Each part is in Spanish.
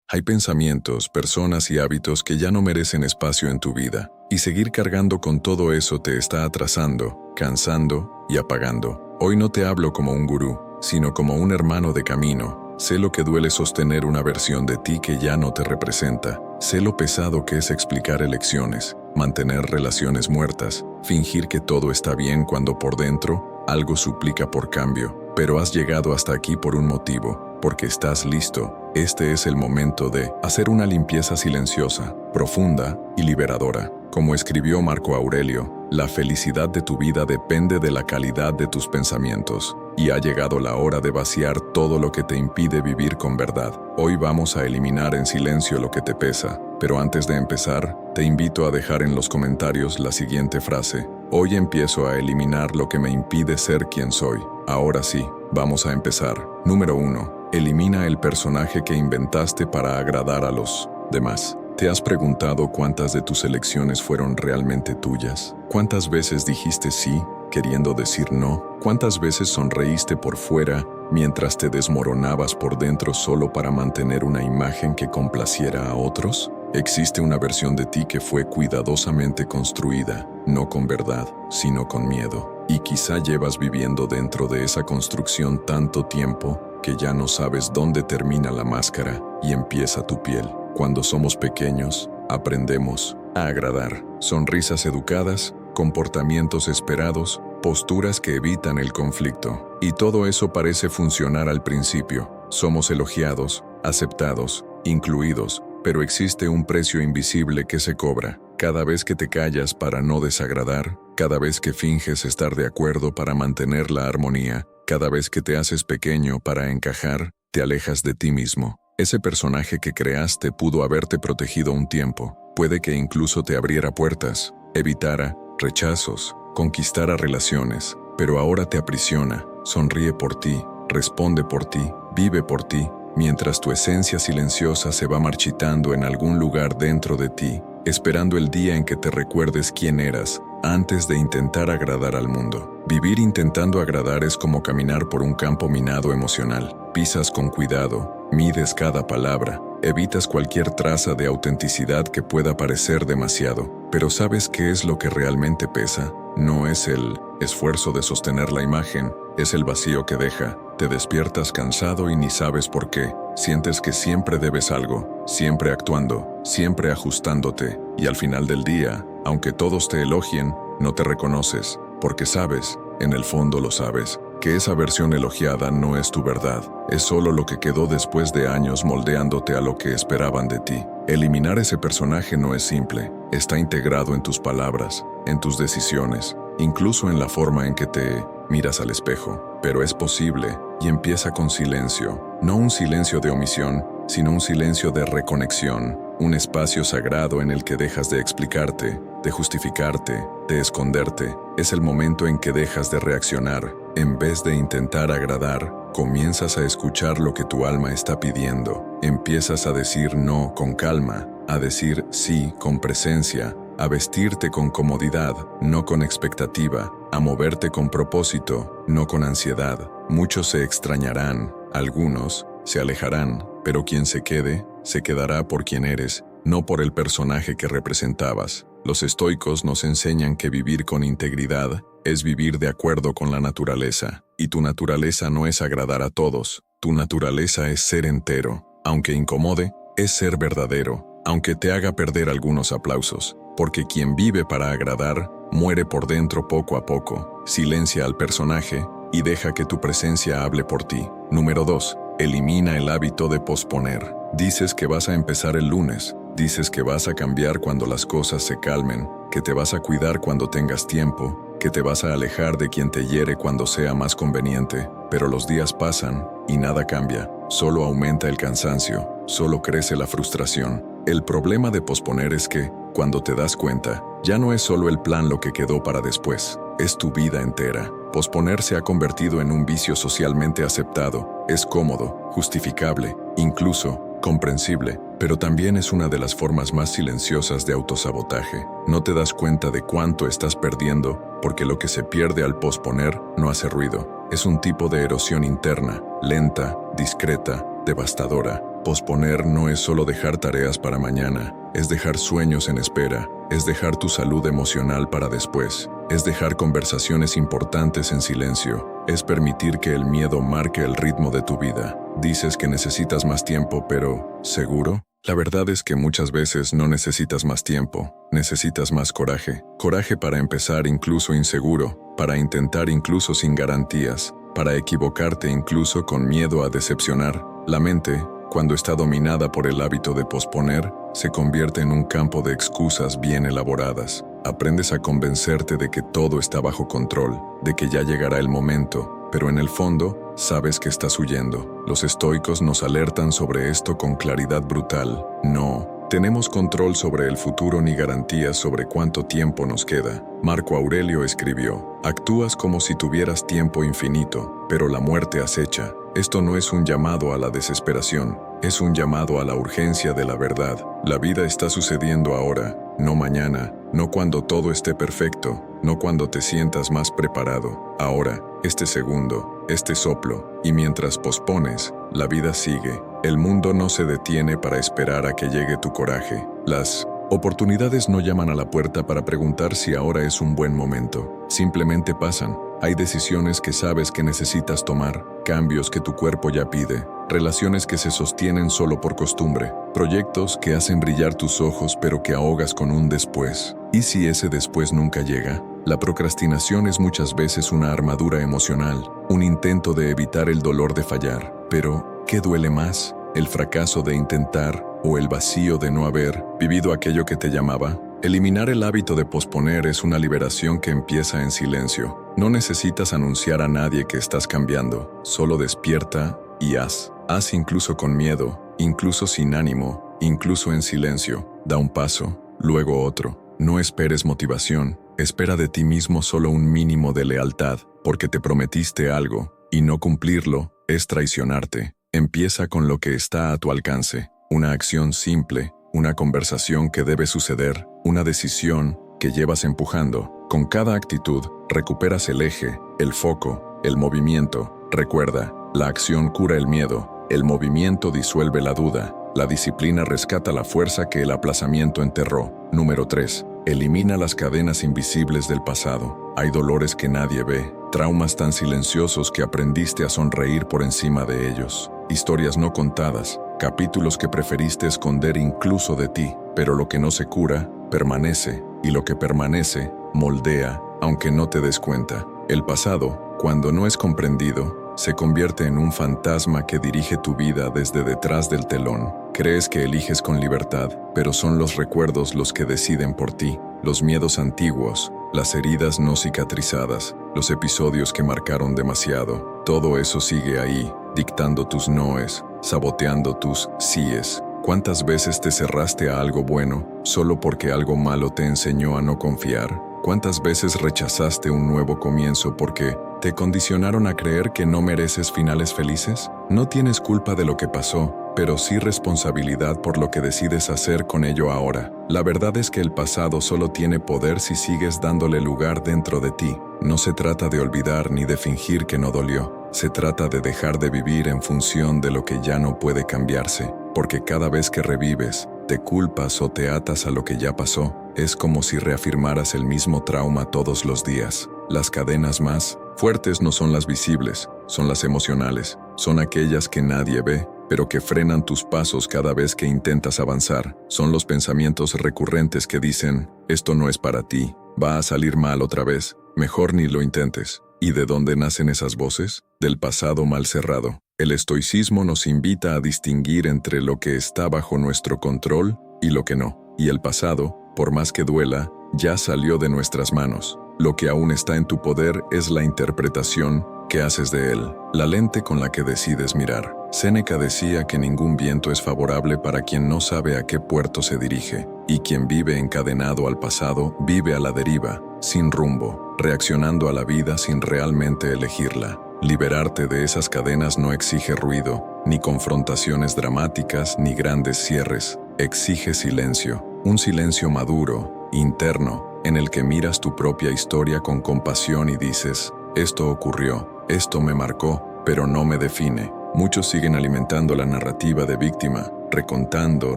Hay pensamientos, personas y hábitos que ya no merecen espacio en tu vida, y seguir cargando con todo eso te está atrasando, cansando y apagando. Hoy no te hablo como un gurú, sino como un hermano de camino. Sé lo que duele sostener una versión de ti que ya no te representa. Sé lo pesado que es explicar elecciones, mantener relaciones muertas, fingir que todo está bien cuando por dentro algo suplica por cambio. Pero has llegado hasta aquí por un motivo, porque estás listo. Este es el momento de hacer una limpieza silenciosa, profunda y liberadora. Como escribió Marco Aurelio, la felicidad de tu vida depende de la calidad de tus pensamientos. Y ha llegado la hora de vaciar todo lo que te impide vivir con verdad. Hoy vamos a eliminar en silencio lo que te pesa. Pero antes de empezar, te invito a dejar en los comentarios la siguiente frase. Hoy empiezo a eliminar lo que me impide ser quien soy. Ahora sí, vamos a empezar. Número 1. Elimina el personaje que inventaste para agradar a los demás. ¿Te has preguntado cuántas de tus elecciones fueron realmente tuyas? ¿Cuántas veces dijiste sí, queriendo decir no? ¿Cuántas veces sonreíste por fuera mientras te desmoronabas por dentro solo para mantener una imagen que complaciera a otros? Existe una versión de ti que fue cuidadosamente construida, no con verdad, sino con miedo. Y quizá llevas viviendo dentro de esa construcción tanto tiempo que ya no sabes dónde termina la máscara y empieza tu piel. Cuando somos pequeños, aprendemos a agradar. Sonrisas educadas, comportamientos esperados, posturas que evitan el conflicto. Y todo eso parece funcionar al principio. Somos elogiados, aceptados, incluidos, pero existe un precio invisible que se cobra. Cada vez que te callas para no desagradar, cada vez que finges estar de acuerdo para mantener la armonía, cada vez que te haces pequeño para encajar, te alejas de ti mismo. Ese personaje que creaste pudo haberte protegido un tiempo. Puede que incluso te abriera puertas, evitara rechazos, conquistara relaciones, pero ahora te aprisiona. Sonríe por ti, responde por ti, vive por ti, mientras tu esencia silenciosa se va marchitando en algún lugar dentro de ti, esperando el día en que te recuerdes quién eras, antes de intentar agradar al mundo. Vivir intentando agradar es como caminar por un campo minado emocional. Pisas con cuidado, mides cada palabra, evitas cualquier traza de autenticidad que pueda parecer demasiado. Pero ¿sabes qué es lo que realmente pesa? No es el esfuerzo de sostener la imagen, es el vacío que deja. Te despiertas cansado y ni sabes por qué. Sientes que siempre debes algo, siempre actuando, siempre ajustándote. Y al final del día, aunque todos te elogien, no te reconoces, porque sabes, en el fondo lo sabes, que esa versión elogiada no es tu verdad. Es solo lo que quedó después de años moldeándote a lo que esperaban de ti. Eliminar ese personaje no es simple. Está integrado en tus palabras, en tus decisiones, incluso en la forma en que te miras al espejo. Pero es posible y empieza con silencio. No un silencio de omisión, sino un silencio de reconexión. Un espacio sagrado en el que dejas de explicarte, de justificarte, de esconderte. Es el momento en que dejas de reaccionar. En vez de intentar agradar, comienzas a escuchar lo que tu alma está pidiendo. Empiezas a decir no con calma, a decir sí con presencia, a vestirte con comodidad, no con expectativa, a moverte con propósito, no con ansiedad. Muchos se extrañarán, algunos se alejarán, pero quien se quede, se quedará por quien eres, no por el personaje que representabas. Los estoicos nos enseñan que vivir con integridad es vivir de acuerdo con la naturaleza. Y tu naturaleza no es agradar a todos, tu naturaleza es ser entero. Aunque incomode, es ser verdadero, aunque te haga perder algunos aplausos. Porque quien vive para agradar, muere por dentro poco a poco. Silencia al personaje y deja que tu presencia hable por ti. Número 2. Elimina el hábito de posponer. Dices que vas a empezar el lunes. Dices que vas a cambiar cuando las cosas se calmen, que te vas a cuidar cuando tengas tiempo, que te vas a alejar de quien te hiere cuando sea más conveniente. Pero los días pasan y nada cambia. Solo aumenta el cansancio, solo crece la frustración. El problema de posponer es que, cuando te das cuenta, ya no es solo el plan lo que quedó para después, es tu vida entera. Posponer se ha convertido en un vicio socialmente aceptado. Es cómodo, justificable, incluso comprensible, pero también es una de las formas más silenciosas de autosabotaje. No te das cuenta de cuánto estás perdiendo, porque lo que se pierde al posponer no hace ruido. Es un tipo de erosión interna, lenta, discreta, devastadora. Posponer no es solo dejar tareas para mañana, es dejar sueños en espera, es dejar tu salud emocional para después, es dejar conversaciones importantes en silencio, es permitir que el miedo marque el ritmo de tu vida. Dices que necesitas más tiempo, pero ¿seguro? La verdad es que muchas veces no necesitas más tiempo, necesitas más coraje. Coraje para empezar incluso inseguro, para intentar incluso sin garantías, para equivocarte incluso con miedo a decepcionar. La mente, cuando está dominada por el hábito de posponer, se convierte en un campo de excusas bien elaboradas. Aprendes a convencerte de que todo está bajo control, de que ya llegará el momento, pero en el fondo, sabes que estás huyendo. Los estoicos nos alertan sobre esto con claridad brutal. No tenemos control sobre el futuro ni garantías sobre cuánto tiempo nos queda. Marco Aurelio escribió: actúas como si tuvieras tiempo infinito, pero la muerte acecha. Esto no es un llamado a la desesperación, es un llamado a la urgencia de la verdad. La vida está sucediendo ahora, no mañana, no cuando todo esté perfecto, no cuando te sientas más preparado. Ahora, este segundo, este soplo, y mientras pospones, la vida sigue. El mundo no se detiene para esperar a que llegue tu coraje. Las oportunidades no llaman a la puerta para preguntar si ahora es un buen momento. Simplemente pasan. Hay decisiones que sabes que necesitas tomar, cambios que tu cuerpo ya pide, relaciones que se sostienen solo por costumbre, proyectos que hacen brillar tus ojos pero que ahogas con un después. ¿Y si ese después nunca llega? La procrastinación es muchas veces una armadura emocional, un intento de evitar el dolor de fallar. Pero, ¿qué duele más? ¿El fracaso de intentar o el vacío de no haber vivido aquello que te llamaba? Eliminar el hábito de posponer es una liberación que empieza en silencio. No necesitas anunciar a nadie que estás cambiando, solo despierta y haz. Haz incluso con miedo, incluso sin ánimo, incluso en silencio. Da un paso, luego otro. No esperes motivación, espera de ti mismo solo un mínimo de lealtad, porque te prometiste algo, y no cumplirlo es traicionarte. Empieza con lo que está a tu alcance, una acción simple, una conversación que debe suceder, una decisión que llevas empujando. Con cada actitud, recuperas el eje, el foco, el movimiento. Recuerda, la acción cura el miedo, el movimiento disuelve la duda, la disciplina rescata la fuerza que el aplazamiento enterró. Número 3. Elimina las cadenas invisibles del pasado. Hay dolores que nadie ve, traumas tan silenciosos que aprendiste a sonreír por encima de ellos, historias no contadas, capítulos que preferiste esconder incluso de ti, pero lo que no se cura, permanece, y lo que permanece, moldea, aunque no te des cuenta. El pasado, cuando no es comprendido, se convierte en un fantasma que dirige tu vida desde detrás del telón. Crees que eliges con libertad, pero son los recuerdos los que deciden por ti, los miedos antiguos, las heridas no cicatrizadas, los episodios que marcaron demasiado. Todo eso sigue ahí, dictando tus noes, saboteando tus síes. ¿Cuántas veces te cerraste a algo bueno solo porque algo malo te enseñó a no confiar? ¿Cuántas veces rechazaste un nuevo comienzo porque te condicionaron a creer que no mereces finales felices? No tienes culpa de lo que pasó, pero sí responsabilidad por lo que decides hacer con ello ahora. La verdad es que el pasado solo tiene poder si sigues dándole lugar dentro de ti. No se trata de olvidar ni de fingir que no dolió. Se trata de dejar de vivir en función de lo que ya no puede cambiarse, porque cada vez que revives, te culpas o te atas a lo que ya pasó, es como si reafirmaras el mismo trauma todos los días. Las cadenas más fuertes no son las visibles, son las emocionales, son aquellas que nadie ve, pero que frenan tus pasos cada vez que intentas avanzar. Son los pensamientos recurrentes que dicen, esto no es para ti, va a salir mal otra vez, mejor ni lo intentes. ¿Y de dónde nacen esas voces? Del pasado mal cerrado. El estoicismo nos invita a distinguir entre lo que está bajo nuestro control y lo que no. Y el pasado, por más que duela, ya salió de nuestras manos. Lo que aún está en tu poder es la interpretación que haces de él, la lente con la que decides mirar. Séneca decía que ningún viento es favorable para quien no sabe a qué puerto se dirige, y quien vive encadenado al pasado vive a la deriva, sin rumbo, reaccionando a la vida sin realmente elegirla. Liberarte de esas cadenas no exige ruido, ni confrontaciones dramáticas, ni grandes cierres. Exige silencio, un silencio maduro, interno, en el que miras tu propia historia con compasión y dices, esto ocurrió, esto me marcó, pero no me define. Muchos siguen alimentando la narrativa de víctima, recontando,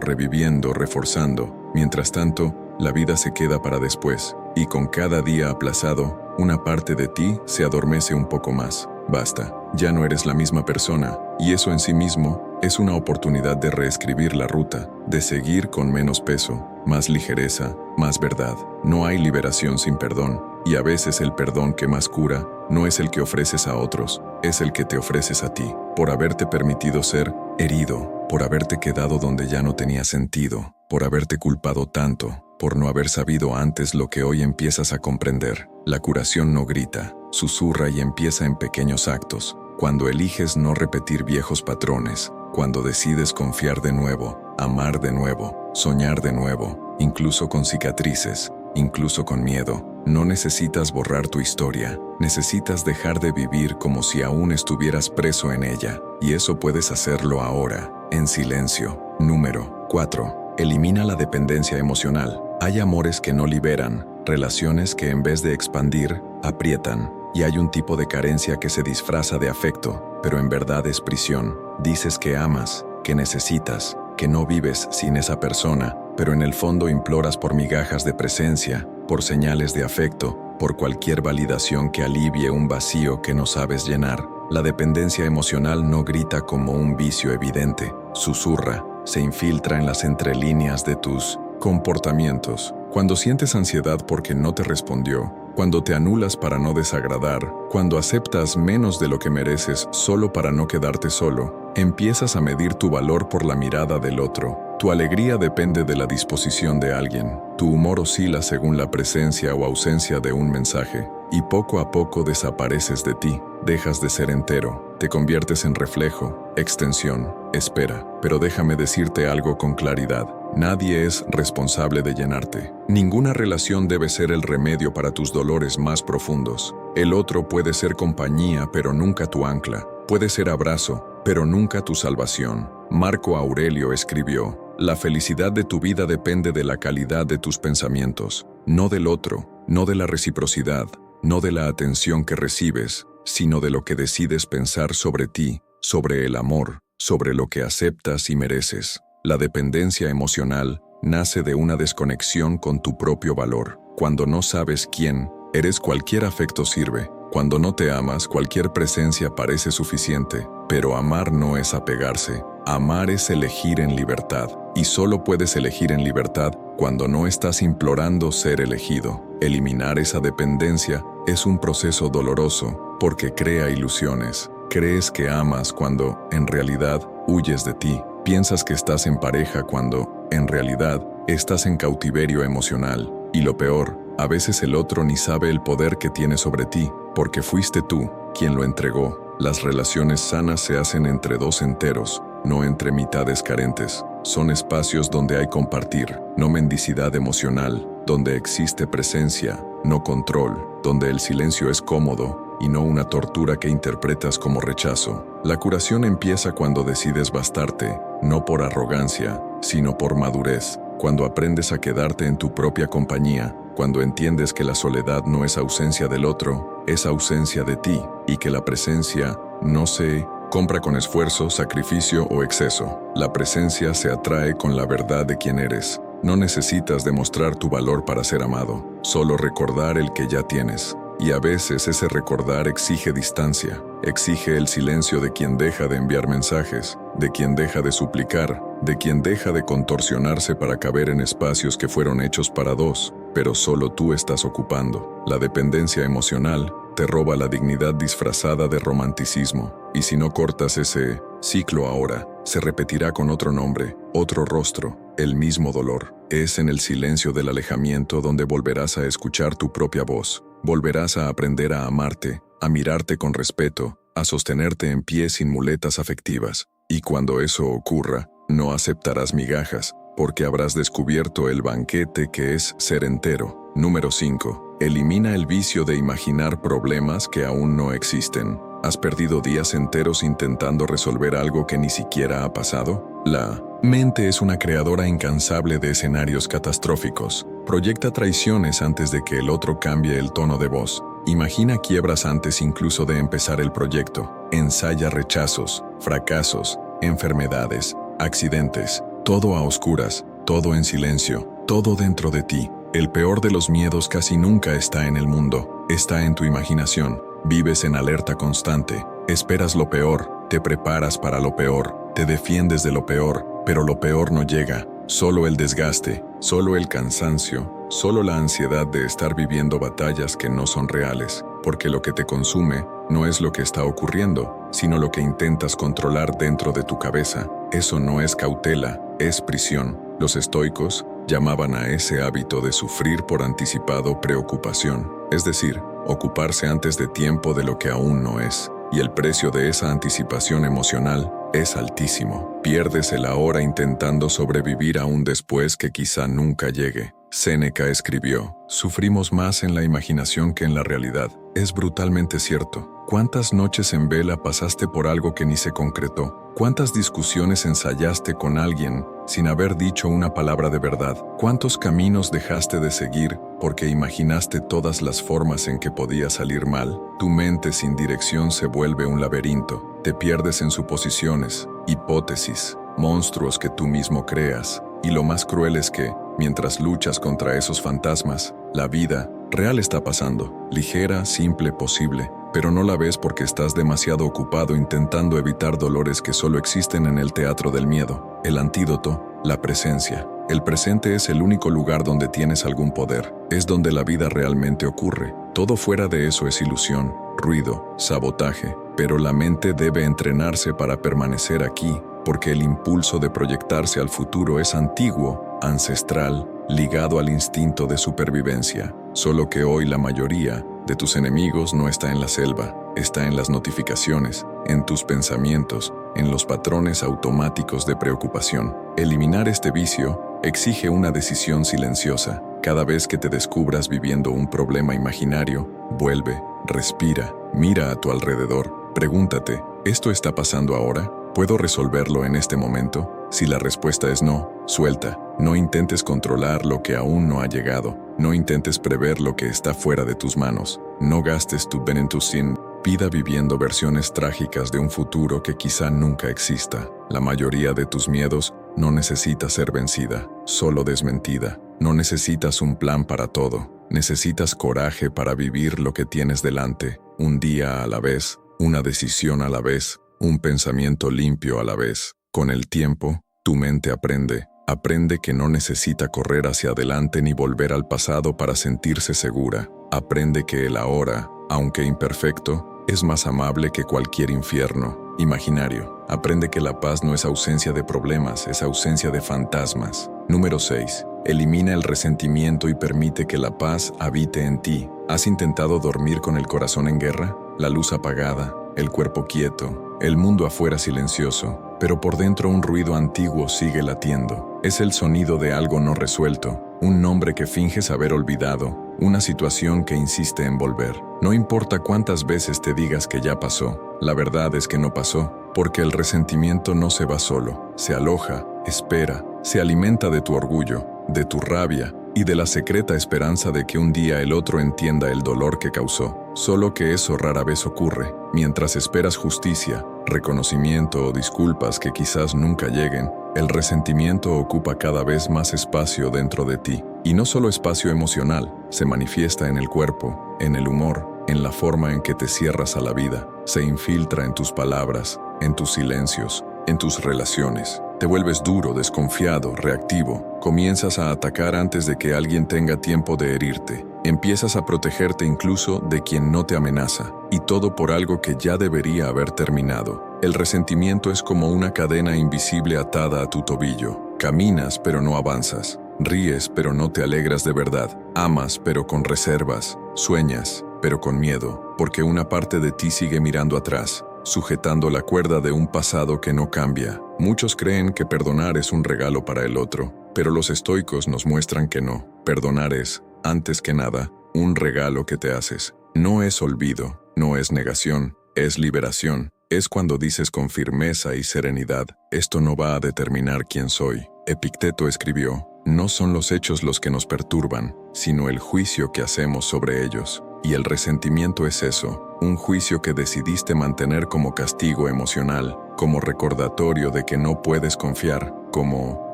reviviendo, reforzando. Mientras tanto, la vida se queda para después, y con cada día aplazado, una parte de ti se adormece un poco más. Basta, ya no eres la misma persona, y eso en sí mismo es una oportunidad de reescribir la ruta, de seguir con menos peso, más ligereza, más verdad. No hay liberación sin perdón, y a veces el perdón que más cura no es el que ofreces a otros, es el que te ofreces a ti, por haberte permitido ser herido, por haberte quedado donde ya no tenía sentido, por haberte culpado tanto, por no haber sabido antes lo que hoy empiezas a comprender. La curación no grita, susurra y empieza en pequeños actos, cuando eliges no repetir viejos patrones, cuando decides confiar de nuevo, amar de nuevo, soñar de nuevo, incluso con cicatrices, incluso con miedo. No necesitas borrar tu historia, necesitas dejar de vivir como si aún estuvieras preso en ella, y eso puedes hacerlo ahora, en silencio. Número 4. Elimina la dependencia emocional. Hay amores que no liberan, relaciones que en vez de expandir, aprietan, y hay un tipo de carencia que se disfraza de afecto, pero en verdad es prisión. Dices que amas, que necesitas, que no vives sin esa persona, pero en el fondo imploras por migajas de presencia, por señales de afecto, por cualquier validación que alivie un vacío que no sabes llenar. La dependencia emocional no grita como un vicio evidente, susurra, se infiltra en las entrelíneas de tus comportamientos. Cuando sientes ansiedad porque no te respondió, cuando te anulas para no desagradar, cuando aceptas menos de lo que mereces solo para no quedarte solo, empiezas a medir tu valor por la mirada del otro. Tu alegría depende de la disposición de alguien. Tu humor oscila según la presencia o ausencia de un mensaje, y poco a poco desapareces de ti. Dejas de ser entero, te conviertes en reflejo, extensión, espera. Pero déjame decirte algo con claridad. Nadie es responsable de llenarte. Ninguna relación debe ser el remedio para tus dolores más profundos. El otro puede ser compañía, pero nunca tu ancla. Puede ser abrazo, pero nunca tu salvación. Marco Aurelio escribió: la felicidad de tu vida depende de la calidad de tus pensamientos, no del otro, no de la reciprocidad, no de la atención que recibes, sino de lo que decides pensar sobre ti, sobre el amor, sobre lo que aceptas y mereces. La dependencia emocional nace de una desconexión con tu propio valor. Cuando no sabes quién eres, cualquier afecto sirve. Cuando no te amas, cualquier presencia parece suficiente. Pero amar no es apegarse. Amar es elegir en libertad. Y solo puedes elegir en libertad cuando no estás implorando ser elegido. Eliminar esa dependencia es un proceso doloroso porque crea ilusiones. Crees que amas cuando, en realidad, huyes de ti. Piensas que estás en pareja cuando, en realidad, estás en cautiverio emocional. Y lo peor, a veces el otro ni sabe el poder que tiene sobre ti, porque fuiste tú quien lo entregó. Las relaciones sanas se hacen entre dos enteros, no entre mitades carentes. Son espacios donde hay compartir, no mendicidad emocional, donde existe presencia, no control, donde el silencio es cómodo y no una tortura que interpretas como rechazo. La curación empieza cuando decides bastarte, no por arrogancia, sino por madurez, cuando aprendes a quedarte en tu propia compañía, cuando entiendes que la soledad no es ausencia del otro, es ausencia de ti, y que la presencia no se compra con esfuerzo, sacrificio o exceso. La presencia se atrae con la verdad de quién eres. No necesitas demostrar tu valor para ser amado, solo recordar el que ya tienes. Y a veces ese recordar exige distancia, exige el silencio de quien deja de enviar mensajes, de quien deja de suplicar, de quien deja de contorsionarse para caber en espacios que fueron hechos para dos, pero solo tú estás ocupando. La dependencia emocional te roba la dignidad disfrazada de romanticismo, y si no cortas ese ciclo ahora, se repetirá con otro nombre, otro rostro, el mismo dolor. Es en el silencio del alejamiento donde volverás a escuchar tu propia voz. Volverás a aprender a amarte, a mirarte con respeto, a sostenerte en pie sin muletas afectivas. Y cuando eso ocurra, no aceptarás migajas, porque habrás descubierto el banquete que es ser entero. Número 5. Elimina el vicio de imaginar problemas que aún no existen. ¿Has perdido días enteros intentando resolver algo que ni siquiera ha pasado? La mente es una creadora incansable de escenarios catastróficos. Proyecta traiciones antes de que el otro cambie el tono de voz. Imagina quiebras antes incluso de empezar el proyecto. Ensaya rechazos, fracasos, enfermedades, accidentes, todo a oscuras, todo en silencio, todo dentro de ti. El peor de los miedos casi nunca está en el mundo, está en tu imaginación. Vives en alerta constante, esperas lo peor, te preparas para lo peor, te defiendes de lo peor, pero lo peor no llega. Solo el desgaste, solo el cansancio, solo la ansiedad de estar viviendo batallas que no son reales, porque lo que te consume no es lo que está ocurriendo, sino lo que intentas controlar dentro de tu cabeza. Eso no es cautela, es prisión. Los estoicos llamaban a ese hábito de sufrir por anticipado preocupación, es decir, ocuparse antes de tiempo de lo que aún no es. Y el precio de esa anticipación emocional es altísimo. Pierdes el ahora intentando sobrevivir a un después que quizá nunca llegue. Séneca escribió: sufrimos más en la imaginación que en la realidad. Es brutalmente cierto. ¿Cuántas noches en vela pasaste por algo que ni se concretó? ¿Cuántas discusiones ensayaste con alguien sin haber dicho una palabra de verdad? ¿Cuántos caminos dejaste de seguir porque imaginaste todas las formas en que podía salir mal? Tu mente sin dirección se vuelve un laberinto. Te pierdes en suposiciones, hipótesis, monstruos que tú mismo creas. Y lo más cruel es que, mientras luchas contra esos fantasmas, la vida real está pasando, ligera, simple, posible, pero no la ves porque estás demasiado ocupado intentando evitar dolores que solo existen en el teatro del miedo. El antídoto, la presencia. El presente es el único lugar donde tienes algún poder, es donde la vida realmente ocurre. Todo fuera de eso es ilusión, ruido, sabotaje, pero la mente debe entrenarse para permanecer aquí, porque el impulso de proyectarse al futuro es antiguo, ancestral, ligado al instinto de supervivencia. Solo que hoy la mayoría de tus enemigos no está en la selva, está en las notificaciones, en tus pensamientos, en los patrones automáticos de preocupación. Eliminar este vicio exige una decisión silenciosa. Cada vez que te descubras viviendo un problema imaginario, vuelve, respira, mira a tu alrededor, pregúntate, ¿esto está pasando ahora? ¿Puedo resolverlo en este momento? Si la respuesta es no, suelta. No intentes controlar lo que aún no ha llegado. No intentes prever lo que está fuera de tus manos. No gastes tu Benentusin. Pida viviendo versiones trágicas de un futuro que quizá nunca exista. La mayoría de tus miedos no necesita ser vencida, solo desmentida. No necesitas un plan para todo. Necesitas coraje para vivir lo que tienes delante, un día a la vez, una decisión a la vez, un pensamiento limpio a la vez. Con el tiempo, tu mente aprende que no necesita correr hacia adelante ni volver al pasado para sentirse segura. Aprende que el ahora, aunque imperfecto, es más amable que cualquier infierno imaginario. Aprende que la paz no es ausencia de problemas, es ausencia de fantasmas. Número 6. Elimina el resentimiento y permite que la paz habite en ti. ¿Has intentado dormir con el corazón en guerra? La luz apagada, el cuerpo quieto, el mundo afuera silencioso, pero por dentro un ruido antiguo sigue latiendo. Es el sonido de algo no resuelto, un nombre que finges haber olvidado, una situación que insiste en volver. No importa cuántas veces te digas que ya pasó, la verdad es que no pasó, porque el resentimiento no se va solo, se aloja, espera, se alimenta de tu orgullo, de tu rabia y de la secreta esperanza de que un día el otro entienda el dolor que causó. Solo que eso rara vez ocurre. Mientras esperas justicia, reconocimiento o disculpas que quizás nunca lleguen, el resentimiento ocupa cada vez más espacio dentro de ti. Y no solo espacio emocional, se manifiesta en el cuerpo, en el humor, en la forma en que te cierras a la vida. Se infiltra en tus palabras, en tus silencios, en tus relaciones. Te vuelves duro, desconfiado, reactivo. Comienzas a atacar antes de que alguien tenga tiempo de herirte. Empiezas a protegerte incluso de quien no te amenaza. Y todo por algo que ya debería haber terminado. El resentimiento es como una cadena invisible atada a tu tobillo. Caminas pero no avanzas. Ríes pero no te alegras de verdad. Amas pero con reservas. Sueñas pero con miedo, porque una parte de ti sigue mirando atrás, sujetando la cuerda de un pasado que no cambia. Muchos creen que perdonar es un regalo para el otro, pero los estoicos nos muestran que no. Perdonar es, antes que nada, un regalo que te haces. No es olvido, no es negación, es liberación. Es cuando dices con firmeza y serenidad, esto no va a determinar quién soy. Epicteto escribió, no son los hechos los que nos perturban, sino el juicio que hacemos sobre ellos. Y el resentimiento es eso, un juicio que decidiste mantener como castigo emocional, como recordatorio de que no puedes confiar, como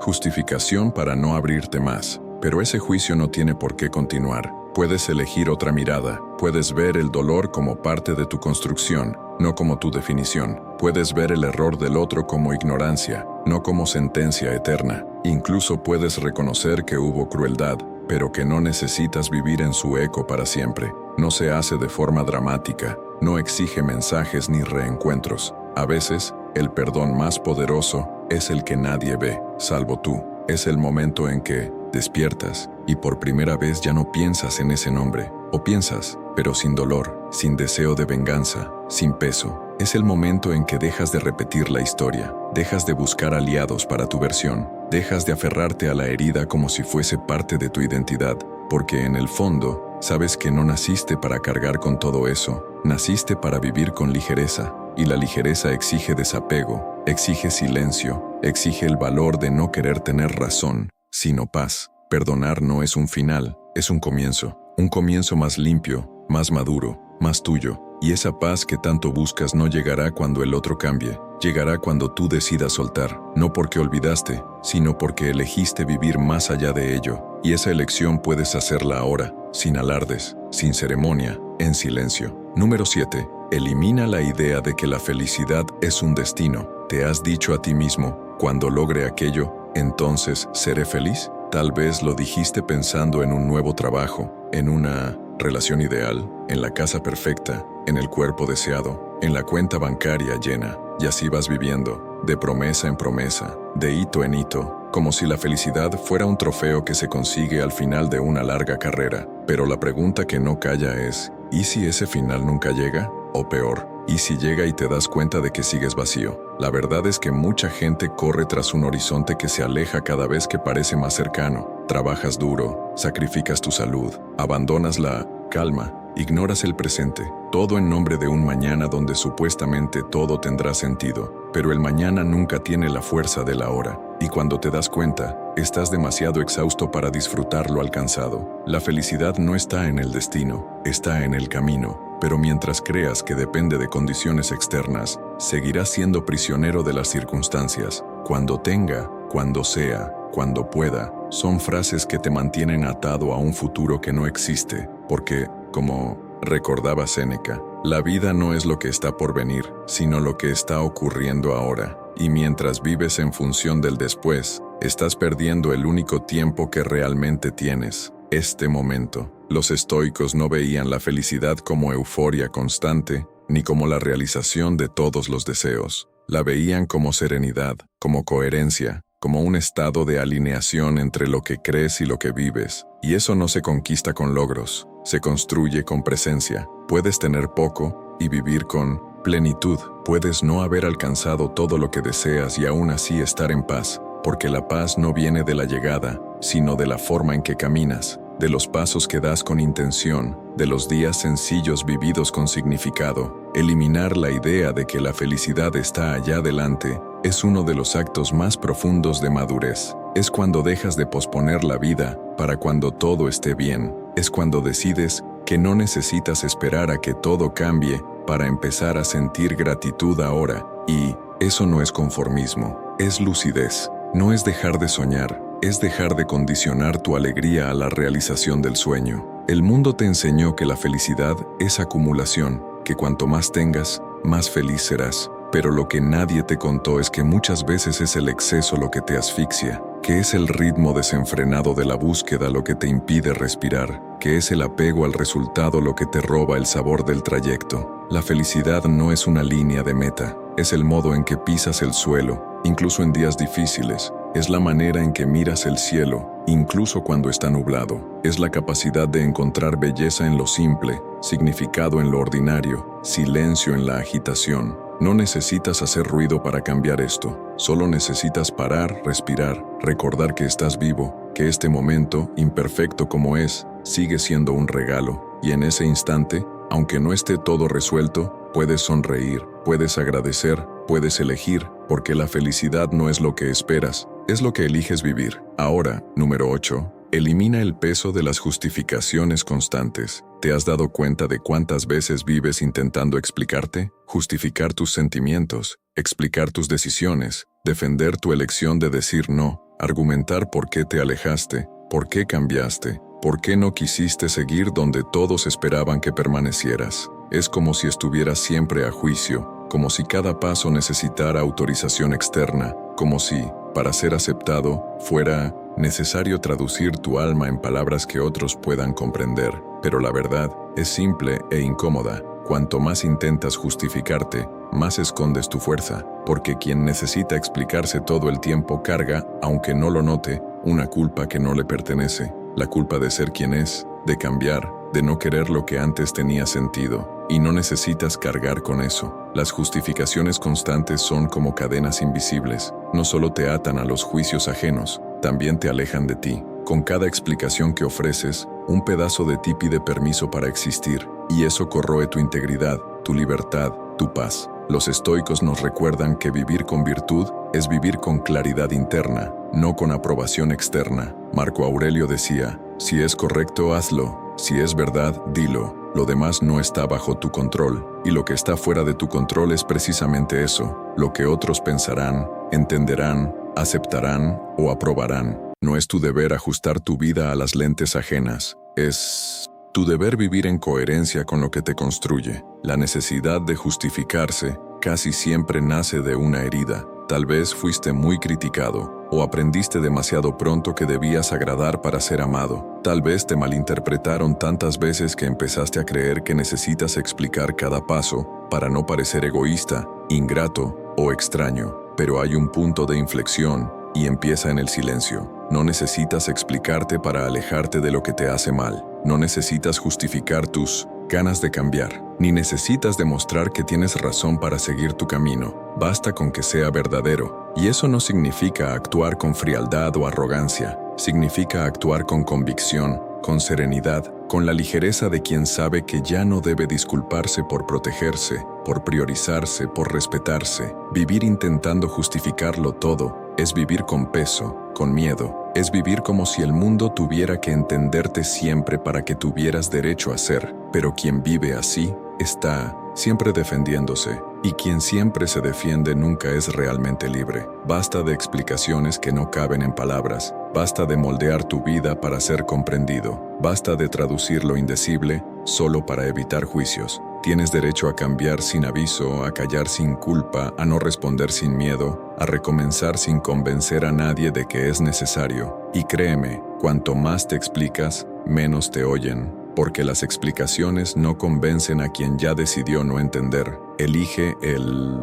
justificación para no abrirte más. Pero ese juicio no tiene por qué continuar. Puedes elegir otra mirada, puedes ver el dolor como parte de tu construcción, no como tu definición. Puedes ver el error del otro como ignorancia, no como sentencia eterna. Incluso puedes reconocer que hubo crueldad, pero que no necesitas vivir en su eco para siempre. No se hace de forma dramática, no exige mensajes ni reencuentros. A veces, el perdón más poderoso es el que nadie ve, salvo tú. Es el momento en que despiertas y por primera vez ya no piensas en ese nombre, o piensas, pero sin dolor, sin deseo de venganza, sin peso. Es el momento en que dejas de repetir la historia, dejas de buscar aliados para tu versión, dejas de aferrarte a la herida como si fuese parte de tu identidad, porque en el fondo, sabes que no naciste para cargar con todo eso, naciste para vivir con ligereza, y la ligereza exige desapego, exige silencio, exige el valor de no querer tener razón, sino paz. Perdonar no es un final, es un comienzo más limpio, más maduro, más tuyo, y esa paz que tanto buscas no llegará cuando el otro cambie, llegará cuando tú decidas soltar, no porque olvidaste, sino porque elegiste vivir más allá de ello, y esa elección puedes hacerla ahora, sin alardes, sin ceremonia, en silencio. Número 7. Elimina la idea de que la felicidad es un destino. ¿Te has dicho a ti mismo, cuando logre aquello, entonces seré feliz? Tal vez lo dijiste pensando en un nuevo trabajo, en una relación ideal, en la casa perfecta, en el cuerpo deseado, en la cuenta bancaria llena, y así vas viviendo, de promesa en promesa, de hito en hito, como si la felicidad fuera un trofeo que se consigue al final de una larga carrera. Pero la pregunta que no calla es, ¿y si ese final nunca llega? O peor, ¿y si llega y te das cuenta de que sigues vacío? La verdad es que mucha gente corre tras un horizonte que se aleja cada vez que parece más cercano. Trabajas duro, sacrificas tu salud, abandonas la calma, ignoras el presente, todo en nombre de un mañana donde supuestamente todo tendrá sentido. Pero el mañana nunca tiene la fuerza del ahora, y cuando te das cuenta, estás demasiado exhausto para disfrutar lo alcanzado. La felicidad no está en el destino, está en el camino. Pero mientras creas que depende de condiciones externas, seguirás siendo prisionero de las circunstancias. Cuando tenga, cuando sea, cuando pueda, son frases que te mantienen atado a un futuro que no existe, porque, como recordaba Séneca, la vida no es lo que está por venir, sino lo que está ocurriendo ahora. Y mientras vives en función del después, estás perdiendo el único tiempo que realmente tienes, este momento. Los estoicos no veían la felicidad como euforia constante, ni como la realización de todos los deseos. La veían como serenidad, como coherencia, como un estado de alineación entre lo que crees y lo que vives. Y eso no se conquista con logros, se construye con presencia. Puedes tener poco y vivir con plenitud. Puedes no haber alcanzado todo lo que deseas y aún así estar en paz, porque la paz no viene de la llegada, sino de la forma en que caminas, de los pasos que das con intención, de los días sencillos vividos con significado. Eliminar la idea de que la felicidad está allá adelante es uno de los actos más profundos de madurez. Es cuando dejas de posponer la vida para cuando todo esté bien. Es cuando decides que no necesitas esperar a que todo cambie para empezar a sentir gratitud ahora. Y eso no es conformismo, es lucidez. No es dejar de soñar, es dejar de condicionar tu alegría a la realización del sueño. El mundo te enseñó que la felicidad es acumulación, que cuanto más tengas, más feliz serás. Pero lo que nadie te contó es que muchas veces es el exceso lo que te asfixia, que es el ritmo desenfrenado de la búsqueda lo que te impide respirar, que es el apego al resultado lo que te roba el sabor del trayecto. La felicidad no es una línea de meta, es el modo en que pisas el suelo, incluso en días difíciles. Es la manera en que miras el cielo, incluso cuando está nublado. Es la capacidad de encontrar belleza en lo simple, significado en lo ordinario, silencio en la agitación. No necesitas hacer ruido para cambiar esto. Solo necesitas parar, respirar, recordar que estás vivo, que este momento, imperfecto como es, sigue siendo un regalo. Y en ese instante, aunque no esté todo resuelto, puedes sonreír, puedes agradecer, puedes elegir, porque la felicidad no es lo que esperas, es lo que eliges vivir. Ahora, número 8, Elimina el peso de las justificaciones constantes. ¿Te has dado cuenta de cuántas veces vives intentando explicarte? Justificar tus sentimientos, explicar tus decisiones, defender tu elección de decir no, argumentar por qué te alejaste, por qué cambiaste, por qué no quisiste seguir donde todos esperaban que permanecieras. Es como si estuvieras siempre a juicio, como si cada paso necesitara autorización externa, como si, para ser aceptado, fuera necesario traducir tu alma en palabras que otros puedan comprender. Pero la verdad es simple e incómoda. Cuanto más intentas justificarte, más escondes tu fuerza, porque quien necesita explicarse todo el tiempo carga, aunque no lo note, una culpa que no le pertenece, la culpa de ser quien es, de cambiar, de no querer lo que antes tenía sentido. Y no necesitas cargar con eso. Las justificaciones constantes son como cadenas invisibles. No solo te atan a los juicios ajenos, también te alejan de ti. Con cada explicación que ofreces, un pedazo de ti pide permiso para existir, y eso corroe tu integridad, tu libertad, tu paz. Los estoicos nos recuerdan que vivir con virtud es vivir con claridad interna, no con aprobación externa. Marco Aurelio decía, si es correcto, hazlo. Si es verdad, dilo. Lo demás no está bajo tu control, y lo que está fuera de tu control es precisamente eso, lo que otros pensarán, entenderán, aceptarán o aprobarán. No es tu deber ajustar tu vida a las lentes ajenas, es tu deber vivir en coherencia con lo que te construye. La necesidad de justificarse casi siempre nace de una herida. Tal vez fuiste muy criticado, o aprendiste demasiado pronto que debías agradar para ser amado. Tal vez te malinterpretaron tantas veces que empezaste a creer que necesitas explicar cada paso para no parecer egoísta, ingrato o extraño. Pero hay un punto de inflexión y empieza en el silencio. No necesitas explicarte para alejarte de lo que te hace mal. No necesitas justificar tus ganas de cambiar, ni necesitas demostrar que tienes razón para seguir tu camino. Basta con que sea verdadero. Y eso no significa actuar con frialdad o arrogancia. Significa actuar con convicción, con serenidad, con la ligereza de quien sabe que ya no debe disculparse por protegerse, por priorizarse, por respetarse. Vivir intentando justificarlo todo es vivir con peso, con miedo. Es vivir como si el mundo tuviera que entenderte siempre para que tuvieras derecho a ser. Pero quien vive así está siempre defendiéndose, y quien siempre se defiende nunca es realmente libre. Basta de explicaciones que no caben en palabras. Basta de moldear tu vida para ser comprendido. Basta de traducir lo indecible solo para evitar juicios. Tienes derecho a cambiar sin aviso, a callar sin culpa, a no responder sin miedo, a recomenzar sin convencer a nadie de que es necesario. Y créeme, cuanto más te explicas, menos te oyen, porque las explicaciones no convencen a quien ya decidió no entender. Elige el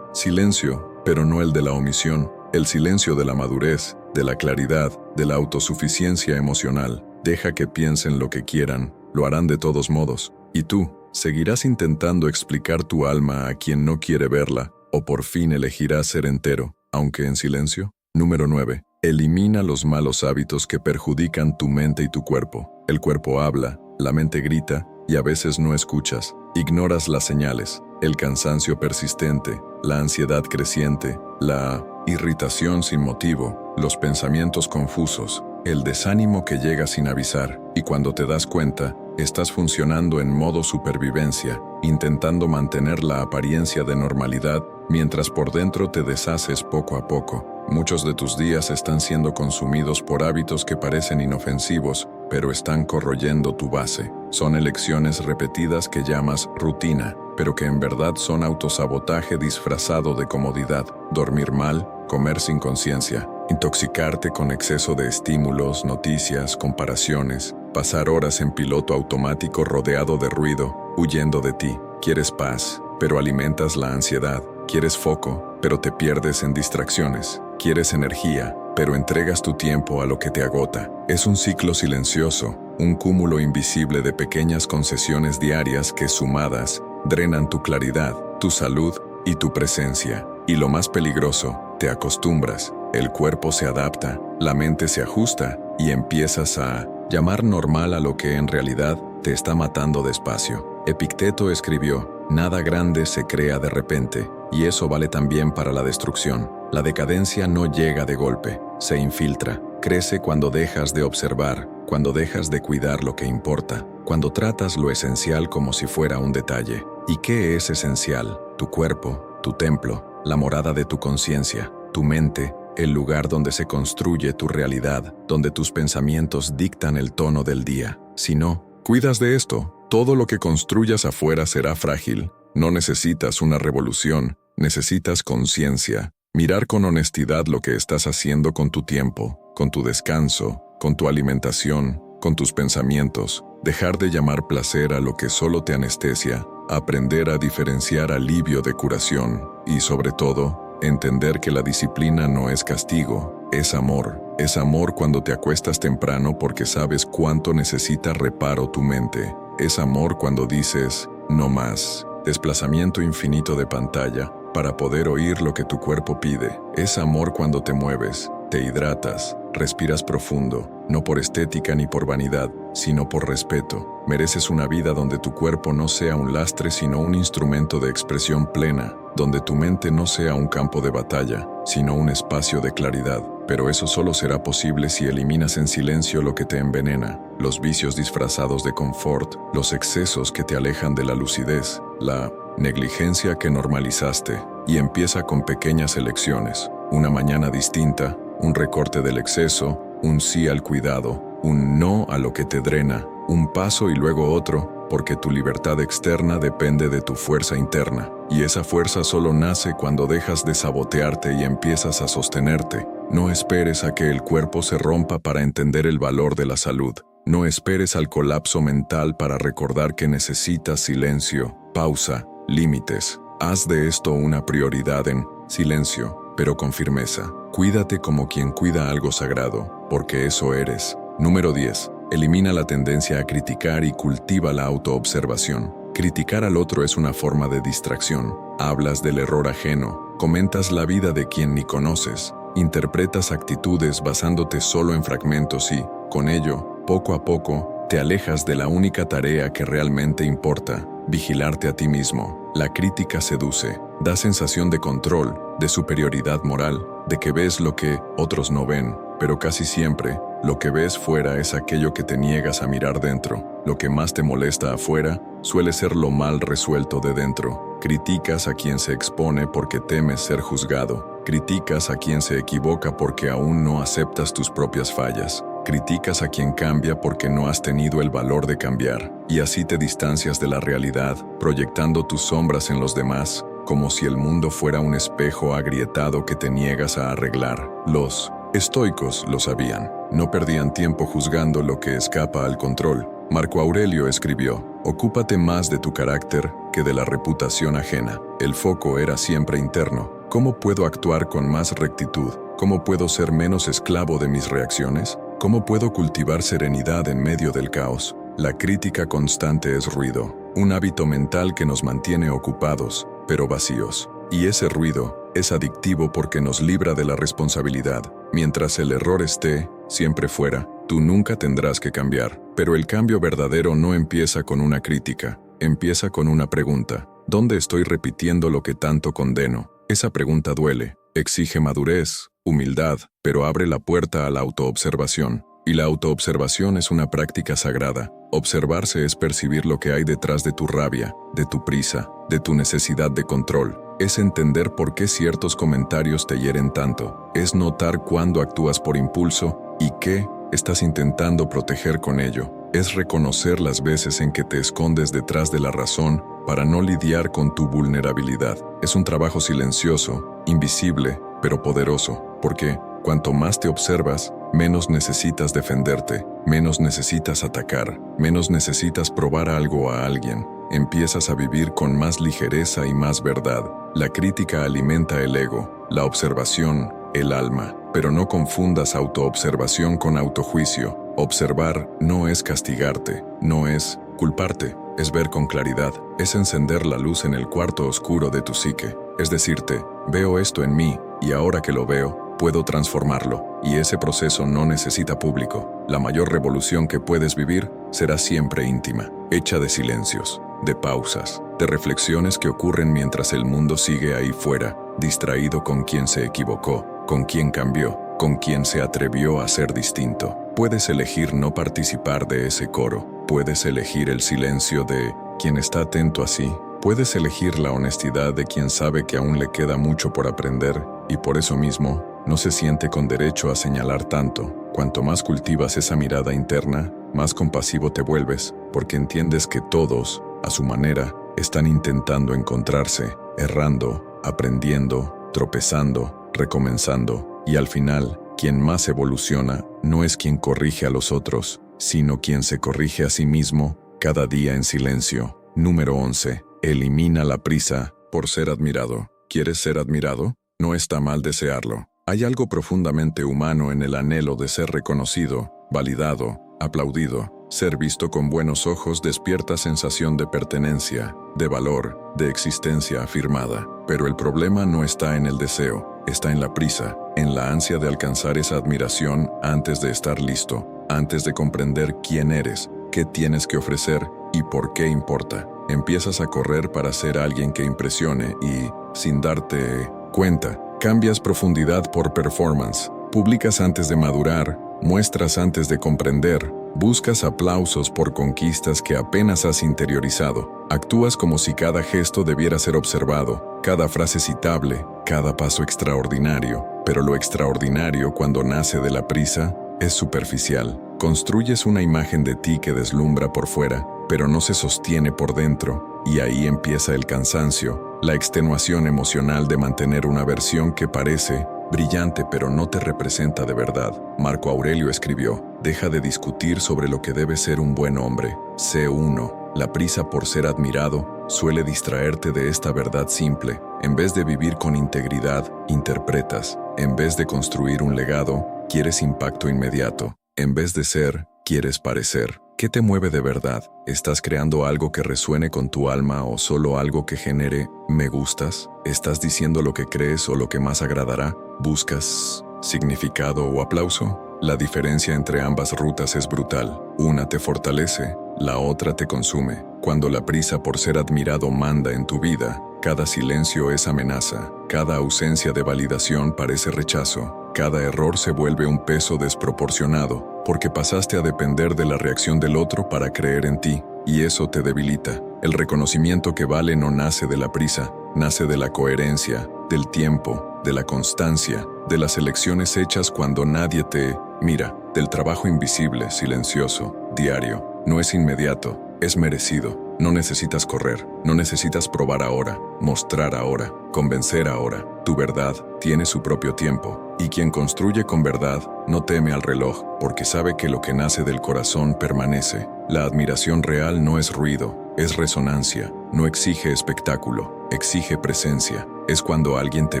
silencio, pero no el de la omisión, el silencio de la madurez, de la claridad, de la autosuficiencia emocional. Deja que piensen lo que quieran, lo harán de todos modos. ¿Y tú? ¿Seguirás intentando explicar tu alma a quien no quiere verla, o por fin elegirás ser entero, aunque en silencio? Número 9. Elimina los malos hábitos que perjudican tu mente y tu cuerpo. El cuerpo habla, la mente grita, y a veces no escuchas. Ignoras las señales, el cansancio persistente, la ansiedad creciente, la irritación sin motivo, los pensamientos confusos, el desánimo que llega sin avisar, y cuando te das cuenta, estás funcionando en modo supervivencia, intentando mantener la apariencia de normalidad, mientras por dentro te deshaces poco a poco. Muchos de tus días están siendo consumidos por hábitos que parecen inofensivos, pero están corroyendo tu base. Son elecciones repetidas que llamas rutina, pero que en verdad son autosabotaje disfrazado de comodidad. Dormir mal, comer sin conciencia, intoxicarte con exceso de estímulos, noticias, comparaciones, pasar horas en piloto automático rodeado de ruido, huyendo de ti. Quieres paz, pero alimentas la ansiedad. Quieres foco, pero te pierdes en distracciones. Quieres energía, pero entregas tu tiempo a lo que te agota. Es un ciclo silencioso, un cúmulo invisible de pequeñas concesiones diarias que, sumadas, drenan tu claridad, tu salud y tu presencia. Y lo más peligroso, te acostumbras, el cuerpo se adapta, la mente se ajusta y empiezas a llamar normal a lo que en realidad te está matando despacio. Epicteto escribió: nada grande se crea de repente, y eso vale también para la destrucción. La decadencia no llega de golpe, se infiltra. Crece cuando dejas de observar, cuando dejas de cuidar lo que importa, cuando tratas lo esencial como si fuera un detalle. ¿Y qué es esencial? Tu cuerpo, tu templo, la morada de tu conciencia, tu mente, el lugar donde se construye tu realidad, donde tus pensamientos dictan el tono del día. Si no cuidas de esto, todo lo que construyas afuera será frágil. No necesitas una revolución, necesitas conciencia. Mirar con honestidad lo que estás haciendo con tu tiempo, con tu descanso, con tu alimentación, con tus pensamientos. Dejar de llamar placer a lo que solo te anestesia. Aprender a diferenciar alivio de curación. Y sobre todo, entender que la disciplina no es castigo, es amor. Es amor cuando te acuestas temprano porque sabes cuánto necesita reparo tu mente. Es amor cuando dices, no más. Desplazamiento infinito de pantalla para poder oír lo que tu cuerpo pide. Es amor cuando te mueves, te hidratas, respiras profundo, no por estética ni por vanidad, sino por respeto. Mereces una vida donde tu cuerpo no sea un lastre sino un instrumento de expresión plena, donde tu mente no sea un campo de batalla, sino un espacio de claridad. Pero eso solo será posible si eliminas en silencio lo que te envenena, los vicios disfrazados de confort, los excesos que te alejan de la lucidez, la negligencia que normalizaste. Y empieza con pequeñas elecciones, una mañana distinta, un recorte del exceso, un sí al cuidado, un no a lo que te drena, un paso y luego otro, porque tu libertad externa depende de tu fuerza interna, y esa fuerza solo nace cuando dejas de sabotearte y empiezas a sostenerte. No esperes a que el cuerpo se rompa para entender el valor de la salud. No esperes al colapso mental para recordar que necesitas silencio, pausa, límites. Haz de esto una prioridad en silencio, pero con firmeza. Cuídate como quien cuida algo sagrado, porque eso eres. Número 10. Elimina la tendencia a criticar y cultiva la autoobservación. Criticar al otro es una forma de distracción. Hablas del error ajeno, comentas la vida de quien ni conoces, interpretas actitudes basándote solo en fragmentos y, con ello, poco a poco, te alejas de la única tarea que realmente importa, vigilarte a ti mismo. La crítica seduce, da sensación de control, de superioridad moral, de que ves lo que otros no ven, pero casi siempre, lo que ves fuera es aquello que te niegas a mirar dentro. Lo que más te molesta afuera suele ser lo mal resuelto de dentro. Criticas a quien se expone porque temes ser juzgado. Criticas a quien se equivoca porque aún no aceptas tus propias fallas. Criticas a quien cambia porque no has tenido el valor de cambiar. Y así te distancias de la realidad, proyectando tus sombras en los demás, como si el mundo fuera un espejo agrietado que te niegas a arreglar. Los estoicos lo sabían. No perdían tiempo juzgando lo que escapa al control. Marco Aurelio escribió, «Ocúpate más de tu carácter que de la reputación ajena». El foco era siempre interno. ¿Cómo puedo actuar con más rectitud? ¿Cómo puedo ser menos esclavo de mis reacciones? ¿Cómo puedo cultivar serenidad en medio del caos? La crítica constante es ruido, un hábito mental que nos mantiene ocupados, pero vacíos. Y ese ruido es adictivo porque nos libra de la responsabilidad. Mientras el error esté, siempre fuera, tú nunca tendrás que cambiar. Pero el cambio verdadero no empieza con una crítica, empieza con una pregunta. ¿Dónde estoy repitiendo lo que tanto condeno? Esa pregunta duele, exige madurez, humildad, pero abre la puerta a la autoobservación. Y la autoobservación es una práctica sagrada. Observarse es percibir lo que hay detrás de tu rabia, de tu prisa, de tu necesidad de control. Es entender por qué ciertos comentarios te hieren tanto. Es notar cuándo actúas por impulso y qué estás intentando proteger con ello. Es reconocer las veces en que te escondes detrás de la razón para no lidiar con tu vulnerabilidad. Es un trabajo silencioso, invisible, pero poderoso, porque cuanto más te observas, menos necesitas defenderte, menos necesitas atacar, menos necesitas probar algo a alguien. Empiezas a vivir con más ligereza y más verdad. La crítica alimenta el ego, la observación, el alma. Pero no confundas autoobservación con autojuicio. Observar no es castigarte, no es culparte, es ver con claridad, es encender la luz en el cuarto oscuro de tu psique. Es decirte, veo esto en mí, y ahora que lo veo, puedo transformarlo, y ese proceso no necesita público. La mayor revolución que puedes vivir será siempre íntima, hecha de silencios. de pausas, de reflexiones que ocurren mientras el mundo sigue ahí fuera, distraído con quien se equivocó, con quien cambió, con quien se atrevió a ser distinto. Puedes elegir no participar de ese coro, puedes elegir el silencio de quien está atento así, puedes elegir la honestidad de quien sabe que aún le queda mucho por aprender y por eso mismo no se siente con derecho a señalar tanto. Cuanto más cultivas esa mirada interna, más compasivo te vuelves, porque entiendes que todos, a su manera, están intentando encontrarse, errando, aprendiendo, tropezando, recomenzando, y al final, quien más evoluciona no es quien corrige a los otros, sino quien se corrige a sí mismo, cada día en silencio. Número 11. Elimina la prisa por ser admirado. ¿Quieres ser admirado? No está mal desearlo. Hay algo profundamente humano en el anhelo de ser reconocido, validado, aplaudido. Ser visto con buenos ojos despierta sensación de pertenencia, de valor, de existencia afirmada. Pero el problema no está en el deseo, está en la prisa, en la ansia de alcanzar esa admiración antes de estar listo, antes de comprender quién eres, qué tienes que ofrecer y por qué importa. Empiezas a correr para ser alguien que impresione y, sin darte cuenta, cambias profundidad por performance. Publicas antes de madurar, muestras antes de comprender, buscas aplausos por conquistas que apenas has interiorizado. Actúas como si cada gesto debiera ser observado, cada frase citable, cada paso extraordinario. Pero lo extraordinario, cuando nace de la prisa, es superficial. Construyes una imagen de ti que deslumbra por fuera, pero no se sostiene por dentro, y ahí empieza el cansancio, la extenuación emocional de mantener una versión que parece brillante pero no te representa de verdad. Marco Aurelio escribió: deja de discutir sobre lo que debe ser un buen hombre, sé uno. La prisa por ser admirado suele distraerte de esta verdad simple. En vez de vivir con integridad, interpretas. En vez de construir un legado, quieres impacto inmediato. En vez de ser, quieres parecer. ¿Qué te mueve de verdad? ¿Estás creando algo que resuene con tu alma o solo algo que genere me gustas? ¿Estás diciendo lo que crees o lo que más agradará? ¿Buscas significado o aplauso? La diferencia entre ambas rutas es brutal. Una te fortalece, la otra te consume. Cuando la prisa por ser admirado manda en tu vida, cada silencio es amenaza, cada ausencia de validación parece rechazo. Cada error se vuelve un peso desproporcionado, porque pasaste a depender de la reacción del otro para creer en ti, y eso te debilita. El reconocimiento que vale no nace de la prisa, nace de la coherencia, del tiempo, de la constancia, de las elecciones hechas cuando nadie te mira, del trabajo invisible, silencioso, diario. No es inmediato, es merecido. No necesitas correr, no necesitas probar ahora, mostrar ahora, convencer ahora. Tu verdad tiene su propio tiempo, y quien construye con verdad no teme al reloj, porque sabe que lo que nace del corazón permanece. La admiración real no es ruido, es resonancia, no exige espectáculo, exige presencia. Es cuando alguien te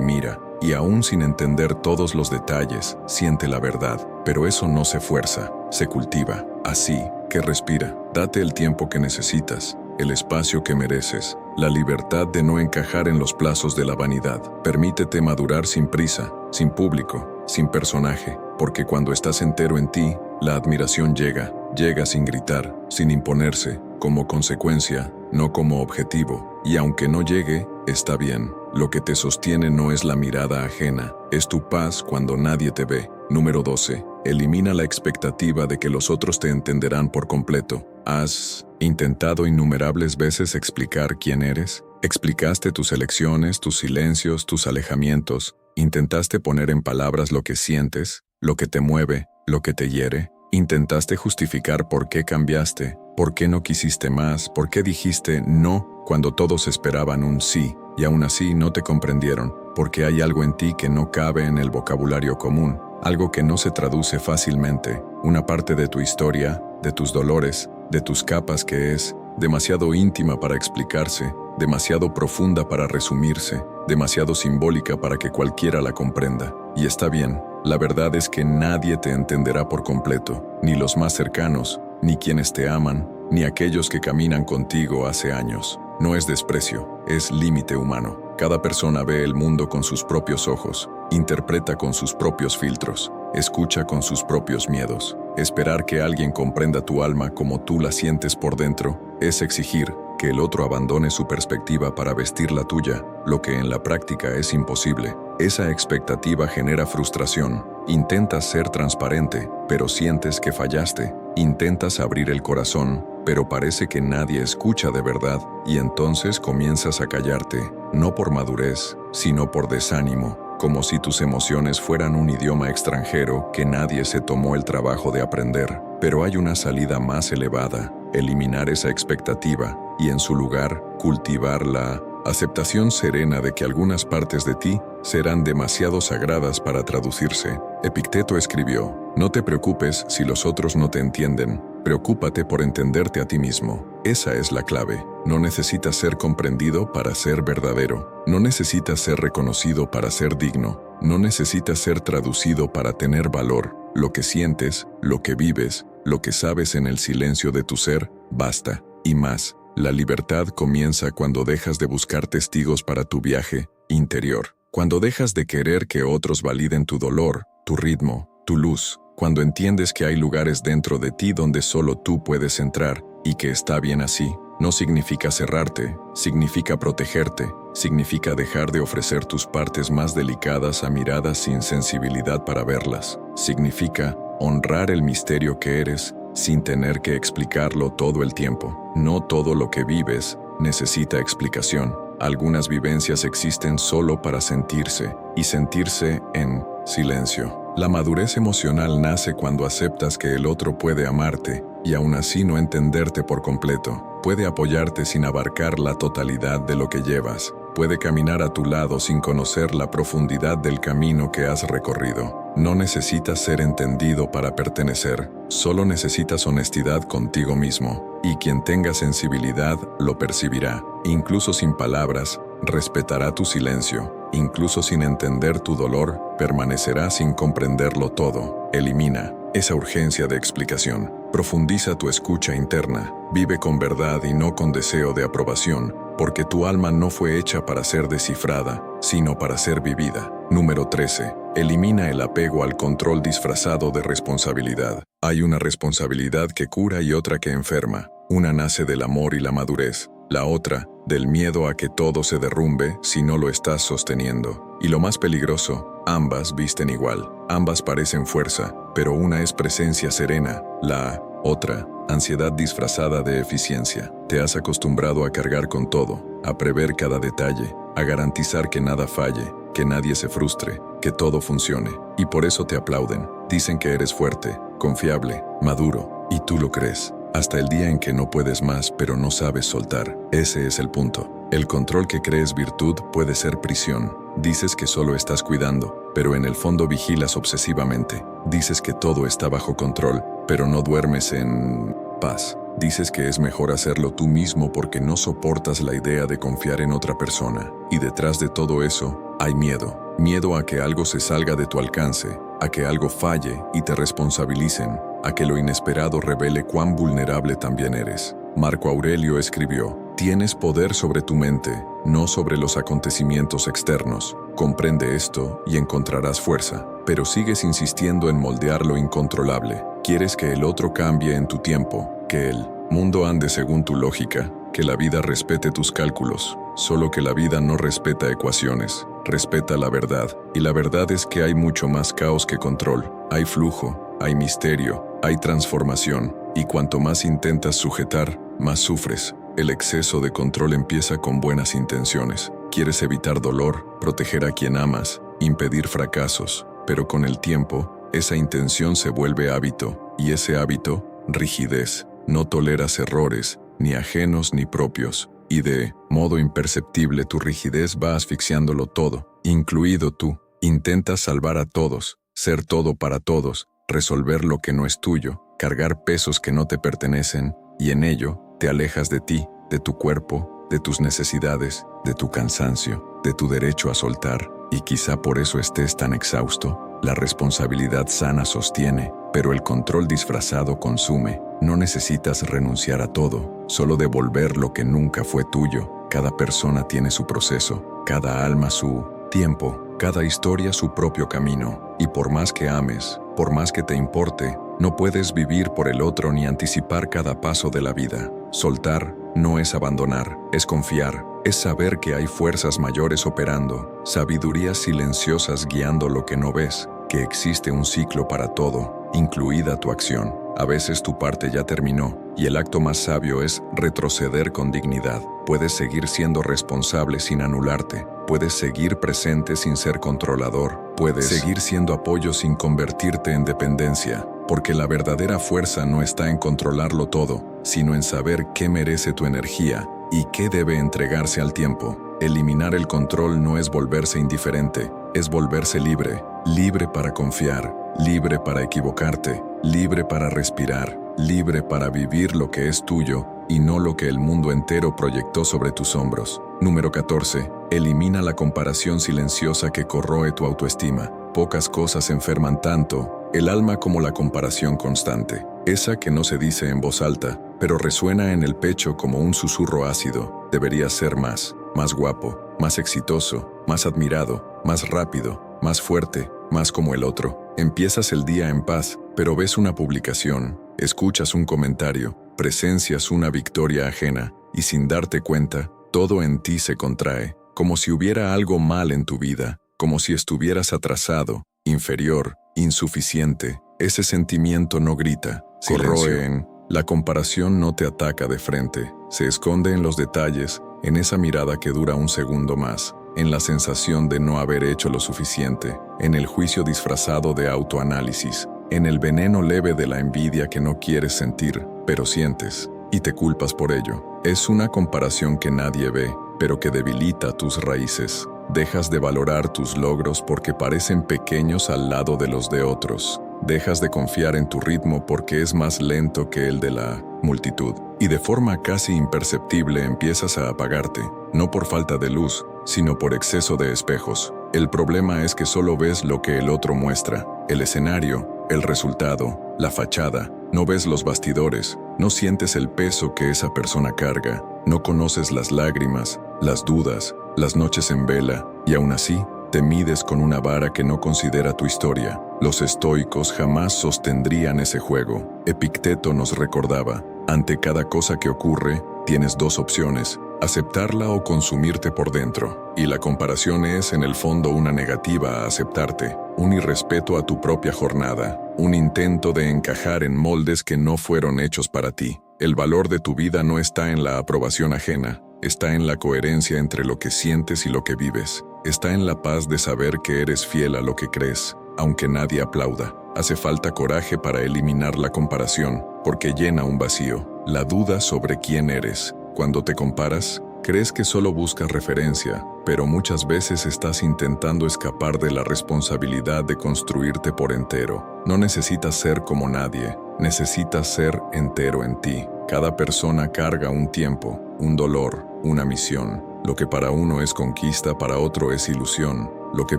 mira, y aún sin entender todos los detalles, siente la verdad. Pero eso no se fuerza, se cultiva. Así que respira, date el tiempo que necesitas, el espacio que mereces, la libertad de no encajar en los plazos de la vanidad. Permítete madurar sin prisa, sin público, sin personaje, porque cuando estás entero en ti, la admiración llega sin gritar, sin imponerse, como consecuencia, no como objetivo. Y aunque no llegue, está bien. Lo que te sostiene no es la mirada ajena, es tu paz cuando nadie te ve. Número 12. Elimina la expectativa de que los otros te entenderán por completo. ¿Has intentado innumerables veces explicar quién eres? ¿Explicaste tus elecciones, tus silencios, tus alejamientos? ¿Intentaste poner en palabras lo que sientes, lo que te mueve, lo que te hiere? ¿Intentaste justificar por qué cambiaste, por qué no quisiste más, por qué dijiste no cuando todos esperaban un sí, y aún así no te comprendieron? Porque hay algo en ti que no cabe en el vocabulario común, algo que no se traduce fácilmente, una parte de tu historia, de tus dolores, de tus capas que es demasiado íntima para explicarse, demasiado profunda para resumirse, demasiado simbólica para que cualquiera la comprenda. Y está bien, la verdad es que nadie te entenderá por completo, ni los más cercanos, ni quienes te aman, ni aquellos que caminan contigo hace años. No es desprecio, es límite humano. Cada persona ve el mundo con sus propios ojos, interpreta con sus propios filtros, escucha con sus propios miedos. Esperar que alguien comprenda tu alma como tú la sientes por dentro es exigir que el otro abandone su perspectiva para vestir la tuya, lo que en la práctica es imposible. Esa expectativa genera frustración. Intentas ser transparente, pero sientes que fallaste. Intentas abrir el corazón, pero parece que nadie escucha de verdad, y entonces comienzas a callarte, no por madurez, sino por desánimo, como si tus emociones fueran un idioma extranjero que nadie se tomó el trabajo de aprender. Pero hay una salida más elevada: eliminar esa expectativa y en su lugar cultivar la aceptación serena de que algunas partes de ti serán demasiado sagradas para traducirse. Epicteto escribió: no te preocupes si los otros no te entienden, preocúpate por entenderte a ti mismo. Esa es la clave. No necesitas ser comprendido para ser verdadero. No necesitas ser reconocido para ser digno. No necesitas ser traducido para tener valor. Lo que sientes, lo que vives, lo que sabes en el silencio de tu ser, basta. Y más, la libertad comienza cuando dejas de buscar testigos para tu viaje interior. Cuando dejas de querer que otros validen tu dolor, tu ritmo, tu luz. Cuando entiendes que hay lugares dentro de ti donde solo tú puedes entrar y que está bien así. No significa cerrarte, significa protegerte, significa dejar de ofrecer tus partes más delicadas a miradas sin sensibilidad para verlas. Significa honrar el misterio que eres sin tener que explicarlo todo el tiempo. No todo lo que vives necesita explicación. Algunas vivencias existen solo para sentirse, y sentirse en silencio. La madurez emocional nace cuando aceptas que el otro puede amarte y aún así no entenderte por completo. Puede apoyarte sin abarcar la totalidad de lo que llevas. Puede caminar a tu lado sin conocer la profundidad del camino que has recorrido. No necesitas ser entendido para pertenecer, solo necesitas honestidad contigo mismo. Y quien tenga sensibilidad lo percibirá. Incluso sin palabras, respetará tu silencio. Incluso sin entender tu dolor, permanecerá sin comprenderlo todo. Elimina esa urgencia de explicación. Profundiza tu escucha interna. Vive con verdad y no con deseo de aprobación, porque tu alma no fue hecha para ser descifrada, sino para ser vivida. Número 13. Elimina el apego al control disfrazado de responsabilidad. Hay una responsabilidad que cura y otra que enferma. Una nace del amor y la madurez. La otra, del miedo a que todo se derrumbe si no lo estás sosteniendo. Y lo más peligroso, ambas visten igual. Ambas parecen fuerza, pero una es presencia serena. La otra, ansiedad disfrazada de eficiencia. Te has acostumbrado a cargar con todo, a prever cada detalle, a garantizar que nada falle, que nadie se frustre, que todo funcione. Y por eso te aplauden. Dicen que eres fuerte, confiable, maduro, y tú lo crees. Hasta el día en que no puedes más, pero no sabes soltar. Ese es el punto. El control que crees virtud puede ser prisión. Dices que solo estás cuidando, pero en el fondo vigilas obsesivamente. Dices que todo está bajo control, pero no duermes en paz. Dices que es mejor hacerlo tú mismo porque no soportas la idea de confiar en otra persona. Y detrás de todo eso, hay miedo. Miedo a que algo se salga de tu alcance, a que algo falle y te responsabilicen, a que lo inesperado revele cuán vulnerable también eres. Marco Aurelio escribió: tienes poder sobre tu mente, no sobre los acontecimientos externos. Comprende esto y encontrarás fuerza, pero sigues insistiendo en moldear lo incontrolable. Quieres que el otro cambie en tu tiempo, que el mundo ande según tu lógica, que la vida respete tus cálculos. Solo que la vida no respeta ecuaciones, respeta la verdad. Y la verdad es que hay mucho más caos que control. Hay flujo, hay misterio, hay transformación. Y cuanto más intentas sujetar, más sufres. El exceso de control empieza con buenas intenciones. Quieres evitar dolor, proteger a quien amas, impedir fracasos. Pero con el tiempo, esa intención se vuelve hábito. Y ese hábito, rigidez. No toleras errores, ni ajenos ni propios. Y de modo imperceptible tu rigidez va asfixiándolo todo, incluido tú. Intentas salvar a todos, ser todo para todos, resolver lo que no es tuyo, cargar pesos que no te pertenecen, y en ello te alejas de ti, de tu cuerpo, de tus necesidades, de tu cansancio, de tu derecho a soltar, y quizá por eso estés tan exhausto. La responsabilidad sana sostiene, pero el control disfrazado consume. No necesitas renunciar a todo, solo devolver lo que nunca fue tuyo. Cada persona tiene su proceso, cada alma su tiempo, cada historia su propio camino. Y por más que ames, por más que te importe, no puedes vivir por el otro ni anticipar cada paso de la vida. Soltar no es abandonar, es confiar, es saber que hay fuerzas mayores operando, sabidurías silenciosas guiando lo que no ves, que existe un ciclo para todo, incluida tu acción. A veces tu parte ya terminó, y el acto más sabio es retroceder con dignidad. Puedes seguir siendo responsable sin anularte, puedes seguir presente sin ser controlador, puedes seguir siendo apoyo sin convertirte en dependencia, porque la verdadera fuerza no está en controlarlo todo, sino en saber qué merece tu energía y qué debe entregarse al tiempo. Eliminar el control no es volverse indiferente, es volverse libre, libre para confiar, libre para equivocarte, libre para respirar, libre para vivir lo que es tuyo y no lo que el mundo entero proyectó sobre tus hombros. Número 14. Elimina la comparación silenciosa que corroe tu autoestima. Pocas cosas enferman tanto el alma como la comparación constante, esa que no se dice en voz alta, pero resuena en el pecho como un susurro ácido. Deberías ser más guapo, más exitoso, más admirado, más rápido, más fuerte, más como el otro. Empiezas el día en paz, pero ves una publicación, escuchas un comentario, presencias una victoria ajena, y sin darte cuenta, todo en ti se contrae, como si hubiera algo mal en tu vida, como si estuvieras atrasado, inferior, insuficiente. Ese sentimiento no grita, corroe en... La comparación no te ataca de frente, se esconde en los detalles, en esa mirada que dura un segundo más, en la sensación de no haber hecho lo suficiente, en el juicio disfrazado de autoanálisis, en el veneno leve de la envidia que no quieres sentir, pero sientes, y te culpas por ello. Es una comparación que nadie ve, pero que debilita tus raíces. Dejas de valorar tus logros porque parecen pequeños al lado de los de otros. Dejas de confiar en tu ritmo porque es más lento que el de la multitud. Y de forma casi imperceptible empiezas a apagarte, no por falta de luz, sino por exceso de espejos. El problema es que solo ves lo que el otro muestra, el escenario, el resultado, la fachada. No ves los bastidores, no sientes el peso que esa persona carga, no conoces las lágrimas, las dudas, las noches en vela, y aún así, te mides con una vara que no considera tu historia. Los estoicos jamás sostendrían ese juego. Epicteto nos recordaba, ante cada cosa que ocurre, tienes dos opciones, aceptarla o consumirte por dentro. Y la comparación es, en el fondo, una negativa a aceptarte, un irrespeto a tu propia jornada, un intento de encajar en moldes que no fueron hechos para ti. El valor de tu vida no está en la aprobación ajena, está en la coherencia entre lo que sientes y lo que vives. Está en la paz de saber que eres fiel a lo que crees, aunque nadie aplauda. Hace falta coraje para eliminar la comparación, porque llena un vacío, la duda sobre quién eres. Cuando te comparas, crees que solo buscas referencia, pero muchas veces estás intentando escapar de la responsabilidad de construirte por entero. No necesitas ser como nadie, necesitas ser entero en ti. Cada persona carga un tiempo, un dolor, una misión. Lo que para uno es conquista, para otro es ilusión. Lo que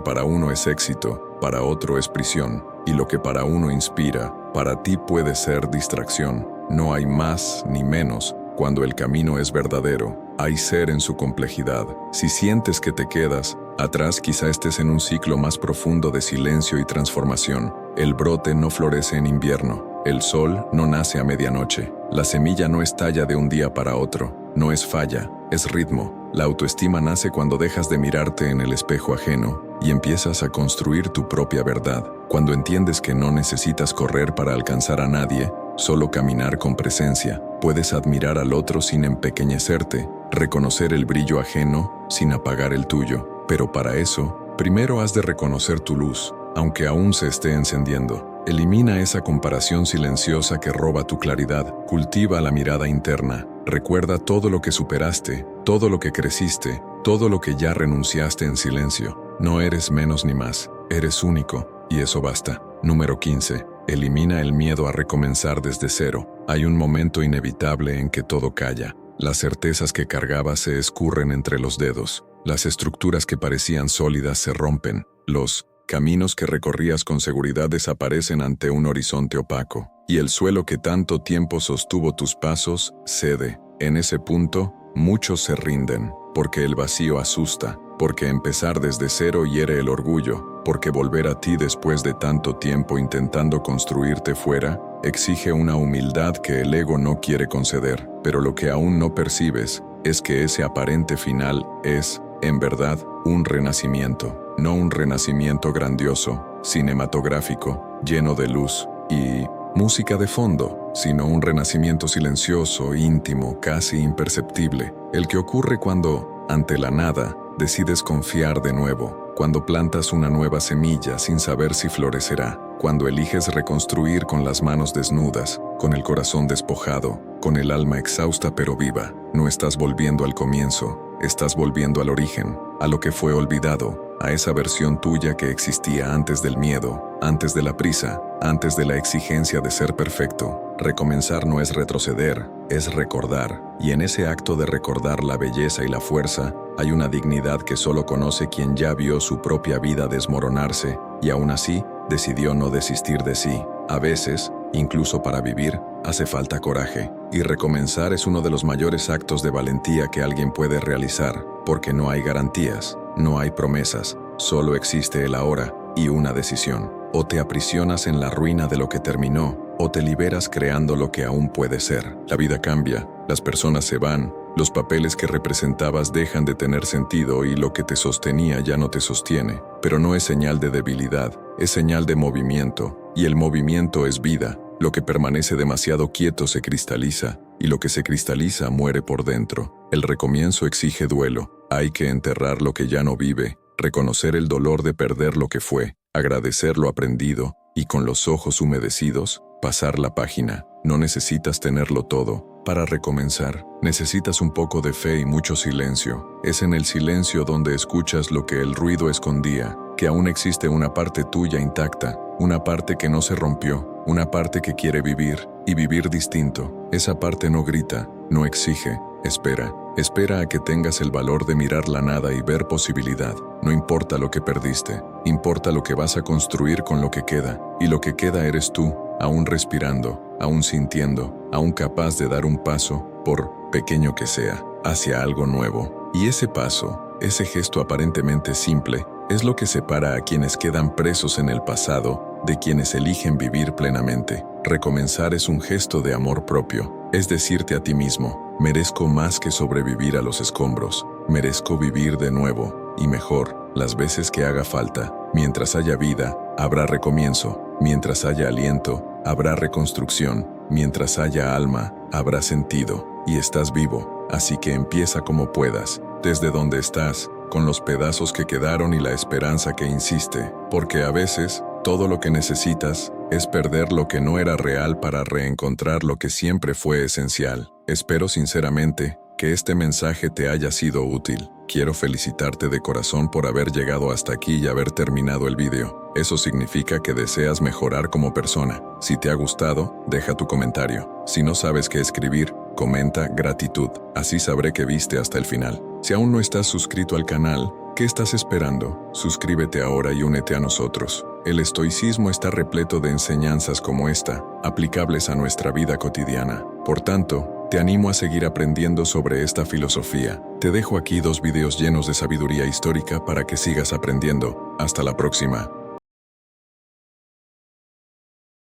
para uno es éxito, para otro es prisión. Y lo que para uno inspira, para ti puede ser distracción. No hay más ni menos. Cuando el camino es verdadero, hay ser en su complejidad. Si sientes que te quedas atrás, quizá estés en un ciclo más profundo de silencio y transformación. El brote no florece en invierno. El sol no nace a medianoche. La semilla no estalla de un día para otro. No es falla, es ritmo. La autoestima nace cuando dejas de mirarte en el espejo ajeno y empiezas a construir tu propia verdad. Cuando entiendes que no necesitas correr para alcanzar a nadie, solo caminar con presencia. Puedes admirar al otro sin empequeñecerte, reconocer el brillo ajeno sin apagar el tuyo. Pero para eso, primero has de reconocer tu luz, aunque aún se esté encendiendo. Elimina esa comparación silenciosa que roba tu claridad. Cultiva la mirada interna. Recuerda todo lo que superaste, todo lo que creciste, todo lo que ya renunciaste en silencio. No eres menos ni más, eres único, y eso basta. Número 15. Elimina el miedo a recomenzar desde cero. Hay un momento inevitable en que todo calla. Las certezas que cargabas se escurren entre los dedos. Las estructuras que parecían sólidas se rompen. Los caminos que recorrías con seguridad desaparecen ante un horizonte opaco. Y el suelo que tanto tiempo sostuvo tus pasos cede. En ese punto, muchos se rinden, porque el vacío asusta, porque empezar desde cero hiere el orgullo, porque volver a ti después de tanto tiempo intentando construirte fuera, exige una humildad que el ego no quiere conceder, pero lo que aún no percibes es que ese aparente final es, en verdad, un renacimiento, no un renacimiento grandioso, cinematográfico, lleno de luz y música de fondo, sino un renacimiento silencioso, íntimo, casi imperceptible, el que ocurre cuando, ante la nada, decides confiar de nuevo, cuando plantas una nueva semilla sin saber si florecerá, cuando eliges reconstruir con las manos desnudas, con el corazón despojado, con el alma exhausta pero viva. No estás volviendo al comienzo, estás volviendo al origen, a lo que fue olvidado, a esa versión tuya que existía antes del miedo, antes de la prisa, antes de la exigencia de ser perfecto. Recomenzar no es retroceder, es recordar, y en ese acto de recordar la belleza y la fuerza, hay una dignidad que solo conoce quien ya vio su propia vida desmoronarse, y aún así, decidió no desistir de sí. A veces, incluso para vivir, hace falta coraje, y recomenzar es uno de los mayores actos de valentía que alguien puede realizar, porque no hay garantías, no hay promesas, solo existe el ahora y una decisión. O te aprisionas en la ruina de lo que terminó, o te liberas creando lo que aún puede ser. La vida cambia, las personas se van, los papeles que representabas dejan de tener sentido y lo que te sostenía ya no te sostiene. Pero no es señal de debilidad, es señal de movimiento, y el movimiento es vida. Lo que permanece demasiado quieto se cristaliza, y lo que se cristaliza muere por dentro. El recomienzo exige duelo, hay que enterrar lo que ya no vive, reconocer el dolor de perder lo que fue, agradecer lo aprendido, y con los ojos humedecidos, pasar la página. No necesitas tenerlo todo para recomenzar, necesitas un poco de fe y mucho silencio. Es en el silencio donde escuchas lo que el ruido escondía, que aún existe una parte tuya intacta, una parte que no se rompió, una parte que quiere vivir, y vivir distinto. Esa parte no grita, no exige, espera. Espera a que tengas el valor de mirar la nada y ver posibilidad. No importa lo que perdiste, importa lo que vas a construir con lo que queda, y lo que queda eres tú, aún respirando, aún sintiendo, aún capaz de dar un paso, por pequeño que sea, hacia algo nuevo. Y ese paso, ese gesto aparentemente simple, es lo que separa a quienes quedan presos en el pasado de quienes eligen vivir plenamente. Recomenzar es un gesto de amor propio, es decirte a ti mismo, merezco más que sobrevivir a los escombros, merezco vivir de nuevo, y mejor, las veces que haga falta. Mientras haya vida, habrá recomienzo, mientras haya aliento, habrá reconstrucción, mientras haya alma, habrá sentido, y estás vivo, así que empieza como puedas, desde donde estás, con los pedazos que quedaron y la esperanza que insiste, porque a veces, todo lo que necesitas es perder lo que no era real para reencontrar lo que siempre fue esencial. Espero sinceramente que este mensaje te haya sido útil. Quiero felicitarte de corazón por haber llegado hasta aquí y haber terminado el video. Eso significa que deseas mejorar como persona. Si te ha gustado, deja tu comentario. Si no sabes qué escribir, comenta gratitud. Así sabré que viste hasta el final. Si aún no estás suscrito al canal, ¿qué estás esperando? Suscríbete ahora y únete a nosotros. El estoicismo está repleto de enseñanzas como esta, aplicables a nuestra vida cotidiana. Por tanto, te animo a seguir aprendiendo sobre esta filosofía. Te dejo aquí 2 videos llenos de sabiduría histórica para que sigas aprendiendo. Hasta la próxima.